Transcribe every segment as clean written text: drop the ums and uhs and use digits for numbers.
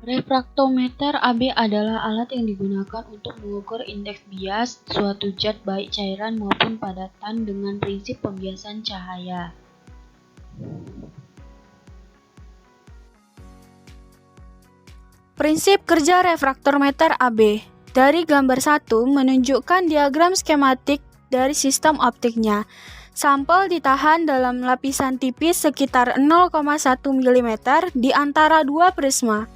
Refraktometer AB adalah alat yang digunakan untuk mengukur indeks bias suatu zat baik cairan maupun padatan dengan prinsip pembiasan cahaya. Prinsip kerja refraktometer AB. Dari gambar 1 menunjukkan diagram skematik dari sistem optiknya. Sampel ditahan dalam lapisan tipis sekitar 0,1 mm di antara dua prisma.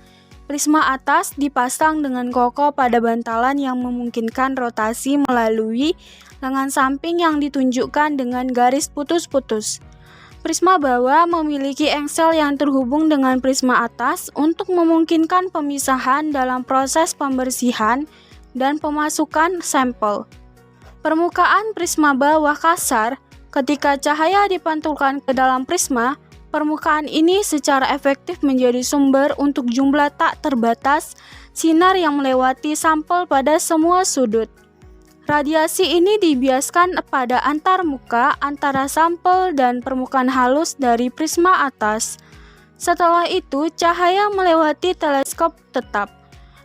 Prisma atas dipasang dengan kokoh pada bantalan yang memungkinkan rotasi melalui lengan samping yang ditunjukkan dengan garis putus-putus. Prisma bawah memiliki engsel yang terhubung dengan prisma atas untuk memungkinkan pemisahan dalam proses pembersihan dan pemasukan sampel. Permukaan prisma bawah kasar. Ketika cahaya dipantulkan ke dalam prisma, permukaan ini secara efektif menjadi sumber untuk jumlah tak terbatas sinar yang melewati sampel pada semua sudut. Radiasi ini dibiaskan pada antarmuka antara sampel dan permukaan halus dari prisma atas. Setelah itu, cahaya melewati teleskop tetap.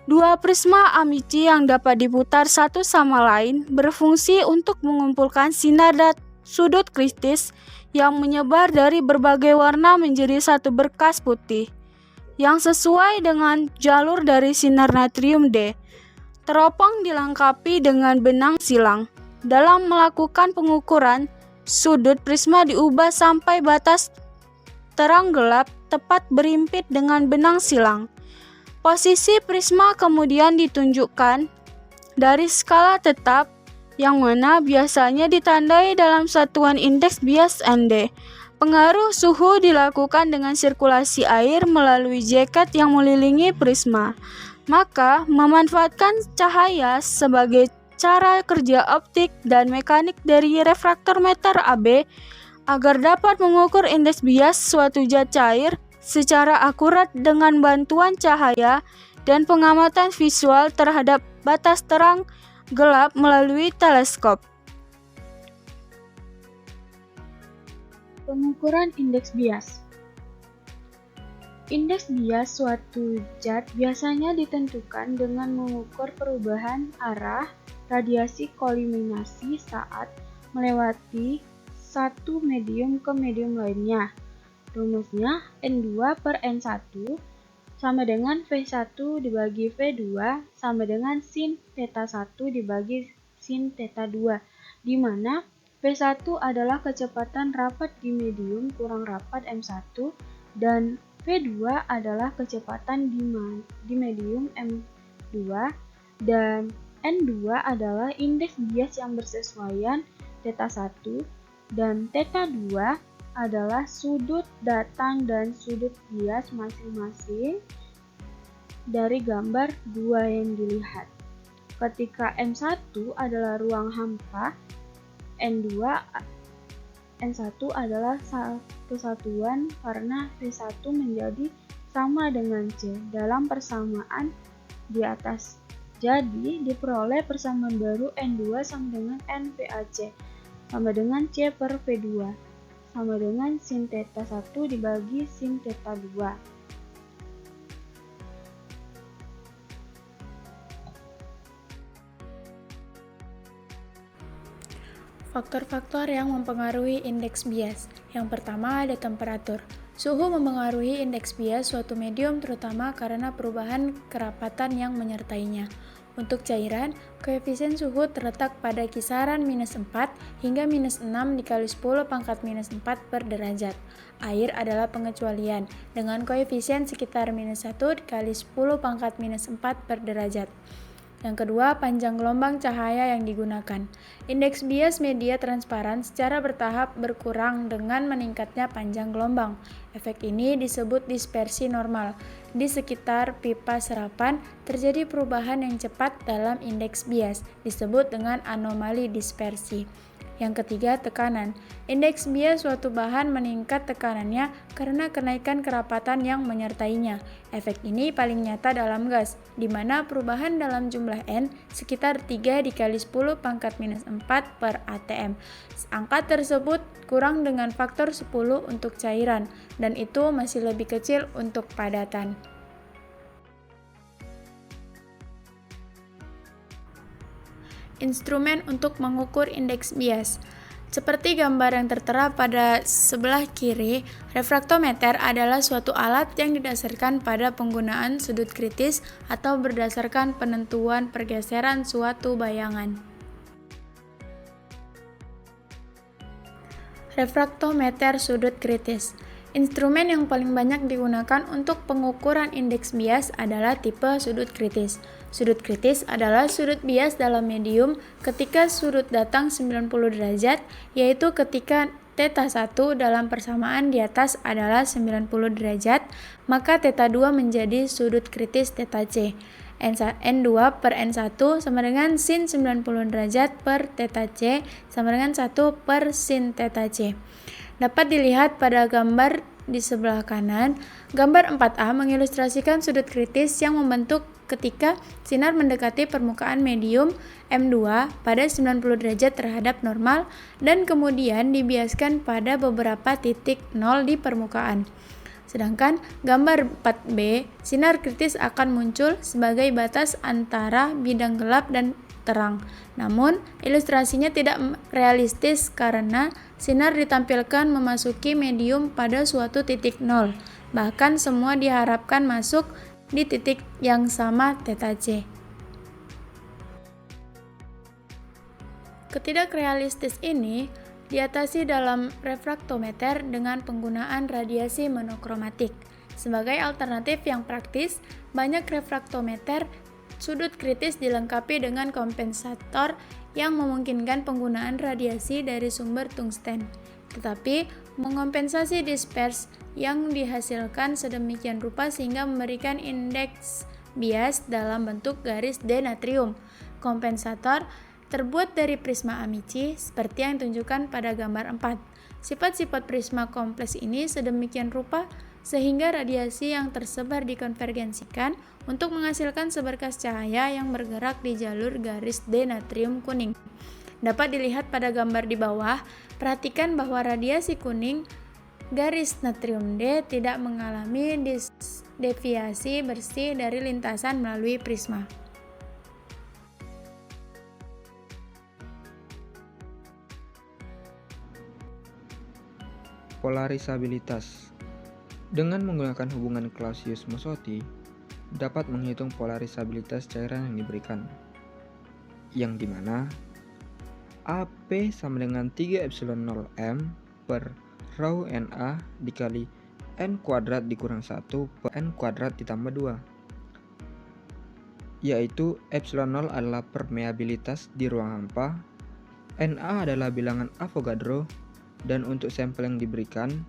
Dua prisma Amici yang dapat diputar satu sama lain berfungsi untuk mengumpulkan sinar sudut kritis yang menyebar dari berbagai warna menjadi satu berkas putih yang sesuai dengan jalur dari sinar natrium D. Teropong dilengkapi dengan benang silang. Dalam melakukan pengukuran, sudut prisma diubah sampai batas terang gelap tepat berimpit dengan benang silang. Posisi prisma kemudian ditunjukkan dari skala tetap yang mana biasanya ditandai dalam satuan indeks bias ND. Pengaruh suhu dilakukan dengan sirkulasi air melalui jaket yang mengelilingi prisma. Maka, memanfaatkan cahaya sebagai cara kerja optik dan mekanik dari refraktometer AB agar dapat mengukur indeks bias suatu zat cair secara akurat dengan bantuan cahaya dan pengamatan visual terhadap batas terang gelap melalui teleskop. Pengukuran indeks bias. Indeks bias suatu zat biasanya ditentukan dengan mengukur perubahan arah radiasi koluminasi saat melewati satu medium ke medium lainnya. Rumusnya N2 per N1 sama dengan V1 dibagi V2 sama dengan sin theta 1 dibagi sin theta 2, di mana V1 adalah kecepatan rapat di medium kurang rapat M1 dan V2 adalah kecepatan di medium M2 dan N2 adalah indeks bias yang bersesuaian theta 1 dan theta 2 adalah sudut datang dan sudut bias masing-masing dari gambar 2 yang dilihat. Ketika M1 adalah ruang hampa, N1 adalah kesatuan karena V1 menjadi sama dengan C dalam persamaan di atas. Jadi, diperoleh persamaan baru N2 sama dengan NVAC sama dengan C per V2 sama dengan sin theta 1 dibagi sin theta 2. Faktor-faktor yang mempengaruhi indeks bias. Yang pertama ada temperatur. Suhu mempengaruhi indeks bias suatu medium terutama karena perubahan kerapatan yang menyertainya. Untuk cairan, koefisien suhu terletak pada kisaran -4 hingga -6 dikali 10 pangkat -4 per derajat. Air adalah pengecualian, dengan koefisien sekitar -1 dikali 10 pangkat -4 per derajat. Yang kedua, panjang gelombang cahaya yang digunakan. Indeks bias media transparan secara bertahap berkurang dengan meningkatnya panjang gelombang. Efek ini disebut dispersi normal. Di sekitar pipa serapan terjadi perubahan yang cepat dalam indeks bias, disebut dengan anomali dispersi. Yang ketiga, tekanan. Indeks bias suatu bahan meningkat tekanannya karena kenaikan kerapatan yang menyertainya. Efek ini paling nyata dalam gas, di mana perubahan dalam jumlah N sekitar 3 dikali 10 pangkat minus 4 per atm. Angka tersebut kurang dengan faktor 10 untuk cairan, dan itu masih lebih kecil untuk padatan. Instrumen untuk mengukur indeks bias. Seperti gambar yang tertera pada sebelah kiri, refraktometer adalah suatu alat yang didasarkan pada penggunaan sudut kritis atau berdasarkan penentuan pergeseran suatu bayangan. Refraktometer sudut kritis. Instrumen yang paling banyak digunakan untuk pengukuran indeks bias adalah tipe sudut kritis. Sudut kritis adalah sudut bias dalam medium ketika sudut datang 90 derajat, yaitu ketika θ1 dalam persamaan di atas adalah 90 derajat, maka θ2 menjadi sudut kritis θc. N2 per N1 sama dengan sin 90 derajat per θc sama dengan 1 per sin θc. Dapat dilihat pada gambar di sebelah kanan. Gambar 4A mengilustrasikan sudut kritis yang membentuk ketika sinar mendekati permukaan medium M2 pada 90 derajat terhadap normal dan kemudian dibiaskan pada beberapa titik nol di permukaan. Sedangkan gambar 4B, sinar kritis akan muncul sebagai batas antara bidang gelap dan terang. Namun, ilustrasinya tidak realistis karena sinar ditampilkan memasuki medium pada suatu titik nol. Bahkan semua diharapkan masuk di titik yang sama θc. Ketidakrealistis ini diatasi dalam refraktometer dengan penggunaan radiasi monokromatik. Sebagai alternatif yang praktis, banyak refraktometer sudut kritis dilengkapi dengan kompensator yang memungkinkan penggunaan radiasi dari sumber tungsten. Tetapi, mengompensasi dispers yang dihasilkan sedemikian rupa sehingga memberikan indeks bias dalam bentuk garis D natrium. Kompensator terbuat dari prisma Amici seperti yang ditunjukkan pada gambar 4. Sifat-sifat prisma kompleks ini sedemikian rupa sehingga radiasi yang tersebar dikonvergensikan untuk menghasilkan seberkas cahaya yang bergerak di jalur garis D natrium kuning. Dapat dilihat pada gambar di bawah, perhatikan bahwa radiasi kuning garis natrium D tidak mengalami deviasi bersih dari lintasan melalui prisma. Polarisabilitas. Dengan menggunakan hubungan Clausius-Mozotti, dapat menghitung polarisabilitas cairan yang diberikan, yang dimana AP sama dengan 3 epsilon 0 M per rho Na dikali N kuadrat dikurang 1 per N kuadrat ditambah 2, yaitu epsilon 0 adalah permeabilitas di ruang hampa, Na adalah bilangan Avogadro, dan untuk sampel yang diberikan,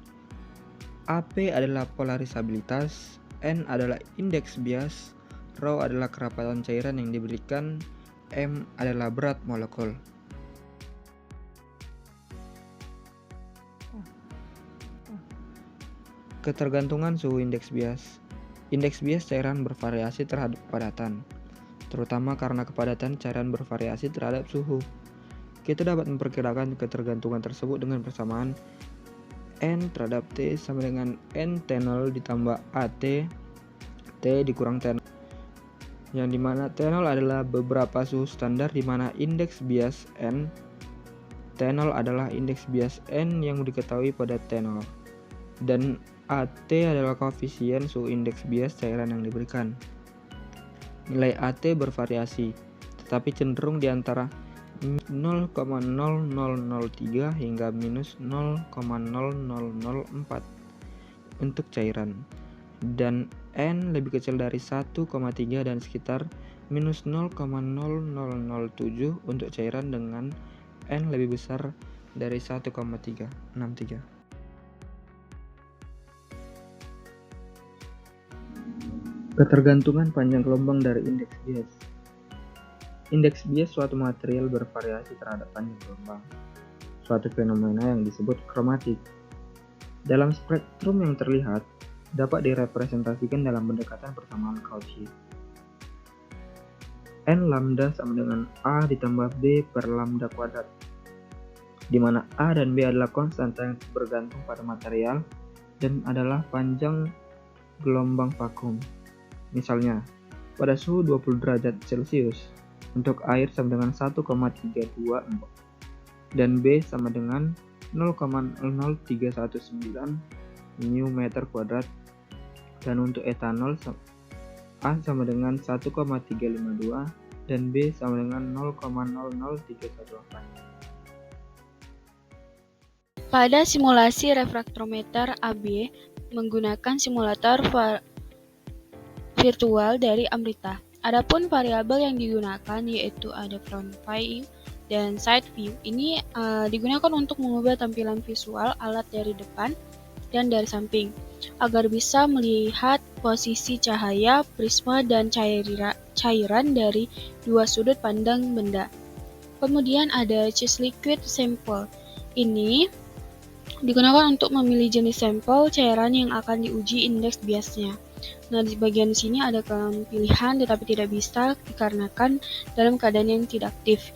AP adalah polarisabilitas, N adalah indeks bias, rho adalah kerapatan cairan yang diberikan, M adalah berat molekul. Ketergantungan suhu indeks bias. Indeks bias cairan bervariasi terhadap kepadatan, terutama karena kepadatan cairan bervariasi terhadap suhu. Kita dapat memperkirakan ketergantungan tersebut dengan persamaan N terhadap T sama dengan N T0 ditambah AT T dikurang T0, yang dimana T0 adalah beberapa suhu standar dimana indeks bias N, T0 adalah indeks bias N yang diketahui pada T0, dan AT adalah koefisien suhu indeks bias cairan yang diberikan. Nilai AT bervariasi, tetapi cenderung di antara 0,0003 hingga minus 0,0004 untuk cairan, dan N lebih kecil dari 1,3 dan sekitar minus 0,0007 untuk cairan dengan N lebih besar dari 1,363. Ketergantungan panjang gelombang dari indeks bias. Indeks bias suatu material bervariasi terhadap panjang gelombang. suatu fenomena yang disebut kromatik. Dalam spektrum yang terlihat, dapat direpresentasikan dalam pendekatan persamaan Cauchy. N lambda sama dengan A ditambah B per lambda kuadrat, di mana A dan B adalah konstanta yang bergantung pada material dan adalah panjang gelombang vakum. Misalnya, pada suhu 20 derajat Celcius, untuk air sama dengan 1,324 dan B sama dengan 0,00319 μ meter kuadrat, dan untuk etanol A sama dengan 1,352 dan B sama dengan 0,00318. Pada simulasi refraktometer AB menggunakan simulator virtual dari Amrita. Adapun variabel yang digunakan yaitu ada front view dan side view. Ini digunakan untuk mengubah tampilan visual alat dari depan dan dari samping agar bisa melihat posisi cahaya, prisma, dan cairan dari dua sudut pandang benda. Kemudian ada choose liquid sample. Ini digunakan untuk memilih jenis sampel cairan yang akan diuji indeks biasnya. Nah, di bagian sini ada pilihan tetapi tidak bisa dikarenakan dalam keadaan yang tidak aktif.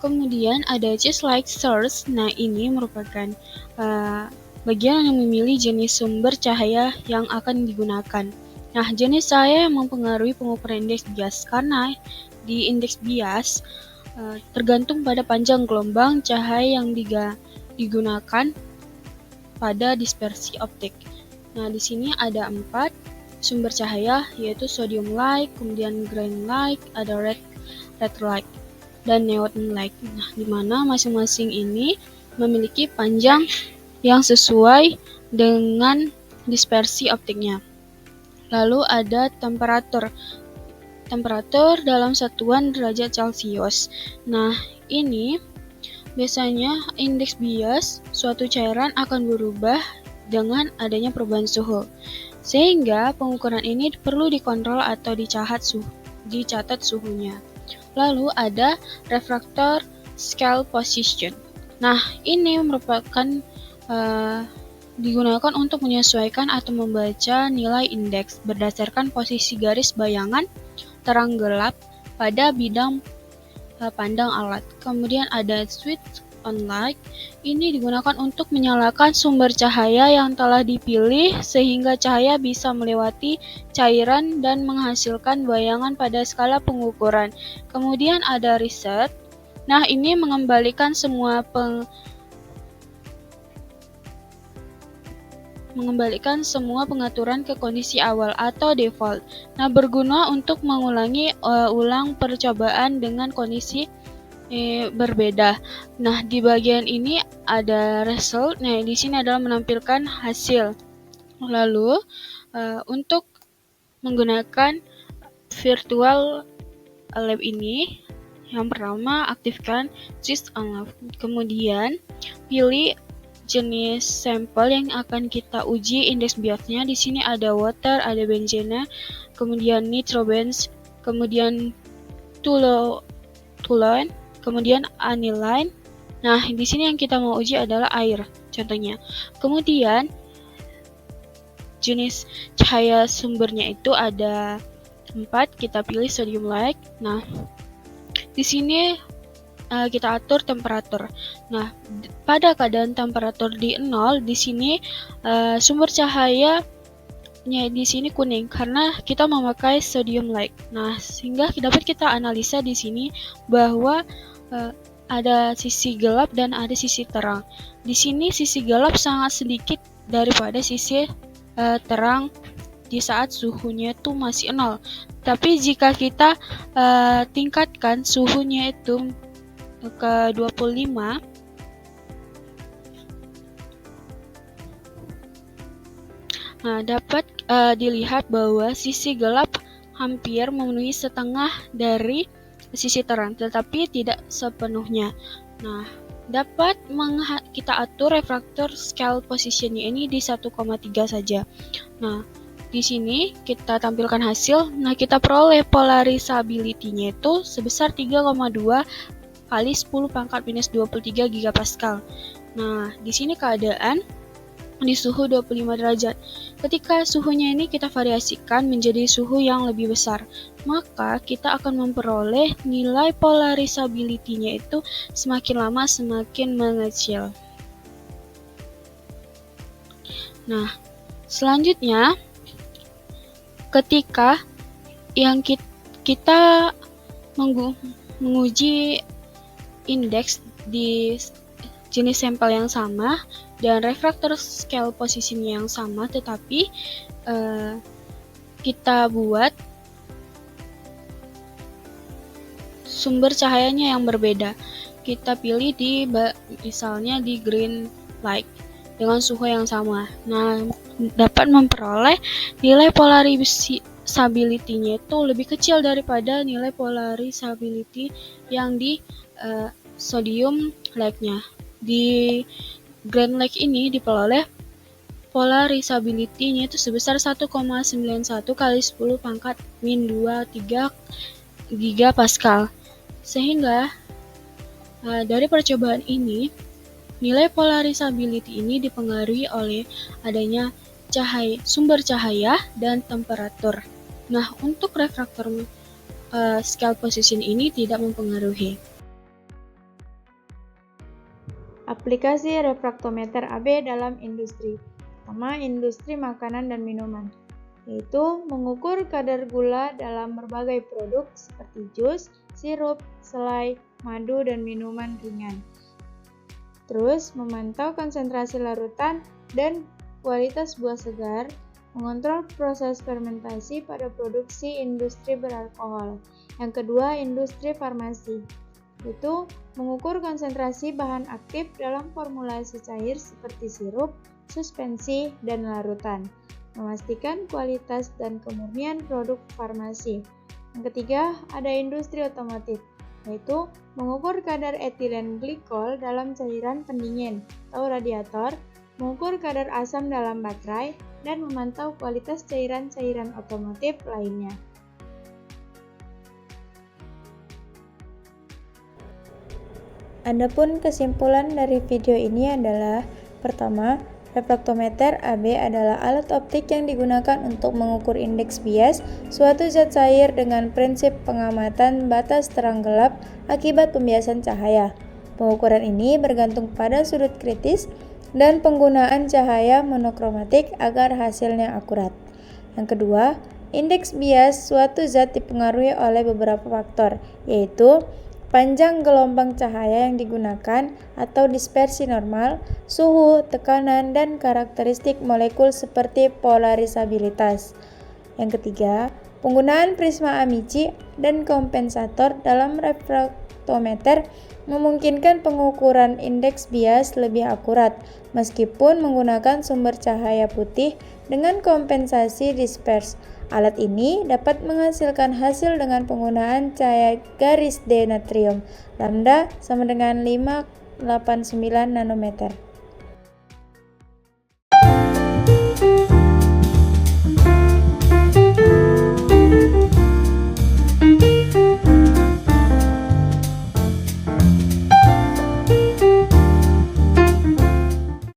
Kemudian ada choose light source. Nah, ini merupakan bagian yang memilih jenis sumber cahaya yang akan digunakan. Nah, jenis cahaya yang mempengaruhi pengukuran indeks bias, karena di indeks bias tergantung pada panjang gelombang cahaya yang digunakan pada dispersi optik. Nah, di sini ada 4 sumber cahaya, yaitu sodium light, kemudian green light, ada red light, dan neon light. Nah, di mana masing-masing ini memiliki panjang yang sesuai dengan dispersi optiknya. Lalu ada temperatur dalam satuan derajat Celcius. Nah, ini biasanya indeks bias suatu cairan akan berubah dengan adanya perubahan suhu. Sehingga pengukuran ini perlu dikontrol atau dicatat suhunya. Lalu ada refraktor scale position. Nah, ini merupakan digunakan untuk menyesuaikan atau membaca nilai indeks berdasarkan posisi garis bayangan terang gelap pada bidang pandang alat. Kemudian ada switch on light. Ini digunakan untuk menyalakan sumber cahaya yang telah dipilih sehingga cahaya bisa melewati cairan dan menghasilkan bayangan pada skala pengukuran. Kemudian ada reset. Nah, ini mengembalikan semua pengaturan ke kondisi awal atau default. Nah, berguna untuk mengulangi ulang percobaan dengan kondisi berbeda. Nah, di bagian ini ada result. Nah, di sini adalah menampilkan hasil. Lalu, untuk menggunakan virtual lab ini, yang pertama aktifkan switch on lab. Kemudian pilih jenis sampel yang akan kita uji indeks biasnya. Di sini ada water, ada benzena, kemudian nitrobenz, kemudian toluene, kemudian aniline. Nah, di sini yang kita mau uji adalah air, contohnya. Kemudian jenis cahaya sumbernya itu ada 4, kita pilih sodium light. Nah, di sini kita atur temperatur. Nah, pada keadaan temperatur di 0, di sini sumber cahayanya di sini kuning karena kita memakai sodium light. Nah, sehingga dapat kita analisa di sini bahwa ada sisi gelap dan ada sisi terang. Di sini sisi gelap sangat sedikit daripada sisi terang di saat suhunya itu masih 0. Tapi jika kita tingkatkan suhunya itu ke 25, nah, dapat dilihat bahwa sisi gelap hampir memenuhi setengah dari sisi terang, tetapi tidak sepenuhnya. Nah, dapat kita atur refraktor scale positionnya ini di 1,3 saja. Nah, di sini kita tampilkan hasil. Nah, kita peroleh polarisability-nya itu sebesar 3,2 kali 10 pangkat minus 23 gigapascal. Nah, di sini keadaan di suhu 25 derajat. Ketika suhunya ini kita variasikan menjadi suhu yang lebih besar, maka kita akan memperoleh nilai polarisability-nya itu semakin lama semakin mengecil. Nah, selanjutnya ketika yang kita menguji indeks di jenis sampel yang sama dan refraktor scale posisinya yang sama, tetapi kita buat sumber cahayanya yang berbeda. Kita pilih misalnya di green light dengan suhu yang sama. Nah, dapat memperoleh nilai polarisability-nya itu lebih kecil daripada nilai polarisability yang di sodium light-nya. Di green light ini diperoleh polarisability-nya itu sebesar 1,91 kali 10 pangkat min 23 gigapascal. Sehingga dari percobaan ini, nilai polarisability ini dipengaruhi oleh adanya sumber cahaya dan temperatur. Nah, untuk refraktor scale position ini tidak mempengaruhi. Aplikasi refraktometer AB dalam industri. Pertama, industri makanan dan minuman, yaitu mengukur kadar gula dalam berbagai produk seperti jus, sirup, selai, madu, dan minuman ringan. Terus, memantau konsentrasi larutan dan kualitas buah segar, mengontrol proses fermentasi pada produksi industri beralkohol. Yang kedua, industri farmasi, yaitu mengukur konsentrasi bahan aktif dalam formulasi cair seperti sirup, suspensi, dan larutan, memastikan kualitas dan kemurnian produk farmasi. Yang ketiga, ada industri otomotif, yaitu mengukur kadar etilen glikol dalam cairan pendingin atau radiator, mengukur kadar asam dalam baterai, dan memantau kualitas cairan-cairan otomotif lainnya. Adapun kesimpulan dari video ini adalah, pertama, refraktometer AB adalah alat optik yang digunakan untuk mengukur indeks bias suatu zat cair dengan prinsip pengamatan batas terang gelap akibat pembiasan cahaya. Pengukuran ini bergantung pada sudut kritis dan penggunaan cahaya monokromatik agar hasilnya akurat. Yang kedua, indeks bias suatu zat dipengaruhi oleh beberapa faktor, yaitu panjang gelombang cahaya yang digunakan atau dispersi normal, suhu, tekanan, dan karakteristik molekul seperti polarisabilitas. Yang ketiga, penggunaan prisma Amici dan kompensator dalam refraktometer memungkinkan pengukuran indeks bias lebih akurat meskipun menggunakan sumber cahaya putih dengan kompensasi dispers. Alat ini dapat menghasilkan hasil dengan penggunaan cahaya garis D natrium, lambda sama dengan 589 nanometer.